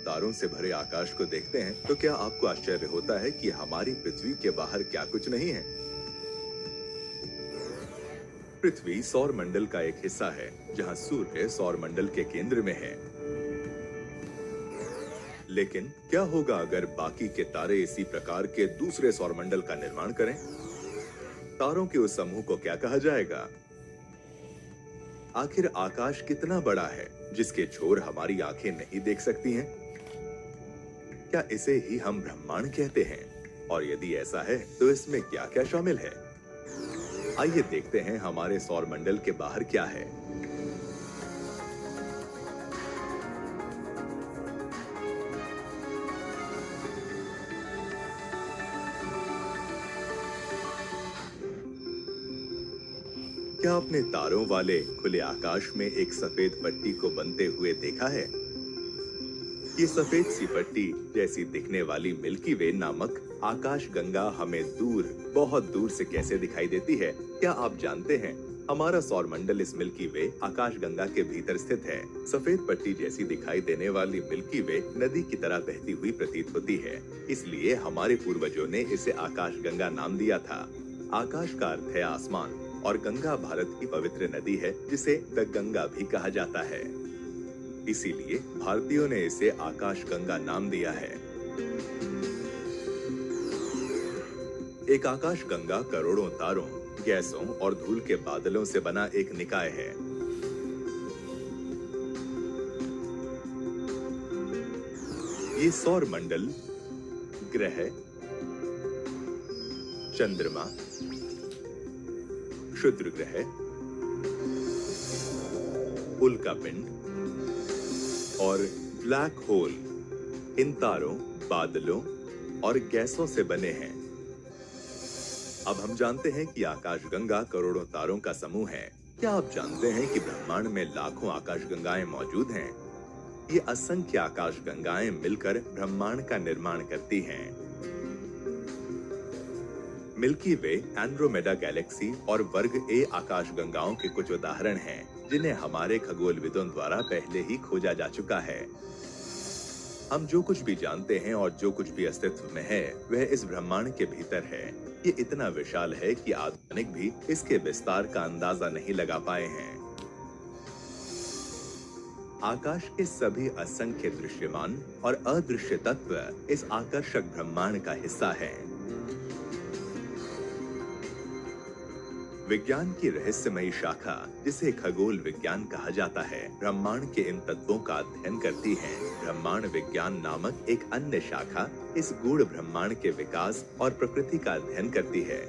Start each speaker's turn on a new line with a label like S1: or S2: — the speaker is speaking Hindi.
S1: तारों से भरे आकाश को देखते हैं तो क्या आपको आश्चर्य होता है कि हमारी पृथ्वी के बाहर क्या कुछ नहीं है? पृथ्वी सौर मंडल का एक हिस्सा है, जहां सूर्य सौर मंडल के केंद्र में है। लेकिन क्या होगा अगर बाकी के तारे इसी प्रकार के दूसरे सौर मंडल का निर्माण करें? तारों के उस समूह को क्या कहा जाएगा? आखिर आकाश कितना बड़ा है जिसके छोर हमारी आंखें नहीं देख सकती हैं? क्या इसे ही हम ब्रह्मांड कहते हैं? और यदि ऐसा है तो इसमें क्या-क्या शामिल है? आइए देखते हैं हमारे सौर मंडल के बाहर क्या है। क्या आपने तारों वाले खुले आकाश में एक सफेद पट्टी को बनते हुए देखा है? ये सफेद सी पट्टी जैसी दिखने वाली मिल्की वे नामक आकाश गंगा हमें दूर, बहुत दूर से कैसे दिखाई देती है? क्या आप जानते हैं हमारा सौर मंडल इस मिल्की वे आकाश गंगा के भीतर स्थित है। सफेद पट्टी जैसी दिखाई देने वाली मिल्की वे नदी की तरह बहती हुई प्रतीत होती है, इसलिए हमारे पूर्वजों ने इसे आकाश गंगा नाम दिया था। आकाश का अर्थ है आसमान और गंगा भारत की पवित्र नदी है जिसे द गंगा भी कहा जाता है। इसीलिए भारतीयों ने इसे आकाश गंगा नाम दिया है। एक आकाश गंगा करोड़ों तारों, गैसों और धूल के बादलों से बना एक निकाय है। ये सौर मंडल, ग्रह, चंद्रमा, क्षुद्र ग्रह, उल्कापिंड और ब्लैक होल इन तारों, बादलों और गैसों से बने हैं। अब हम जानते हैं कि आकाशगंगा करोड़ों तारों का समूह है। क्या आप जानते हैं कि ब्रह्मांड में लाखों आकाशगंगाएं मौजूद हैं? ये असंख्य आकाशगंगाएं मिलकर ब्रह्मांड का निर्माण करती हैं। मिल्की वे, एंड्रोमेडा गैलेक्सी और वर्ग ए आकाशगंगाओं के कुछ उदाहरण हैं, जिन्हें हमारे खगोलविदों द्वारा पहले ही खोजा जा चुका है। हम जो कुछ भी जानते हैं और जो कुछ भी अस्तित्व में है, वह इस ब्रह्मांड के भीतर है। ये इतना विशाल है कि आधुनिक भी इसके विस्तार का अंदाजा नहीं लगा पाए हैं। आकाश के सभी असंख्य दृश्यमान और अदृश्य तत्व इस आकर्षक ब्रह्मांड का हिस्सा हैं। विज्ञान की रहस्यमयी शाखा, जिसे खगोल विज्ञान कहा जाता है, ब्रह्मांड के इन तत्वों का अध्ययन करती है। ब्रह्मांड विज्ञान नामक एक अन्य शाखा इस गूढ़ ब्रह्मांड के विकास और प्रकृति का अध्ययन करती है।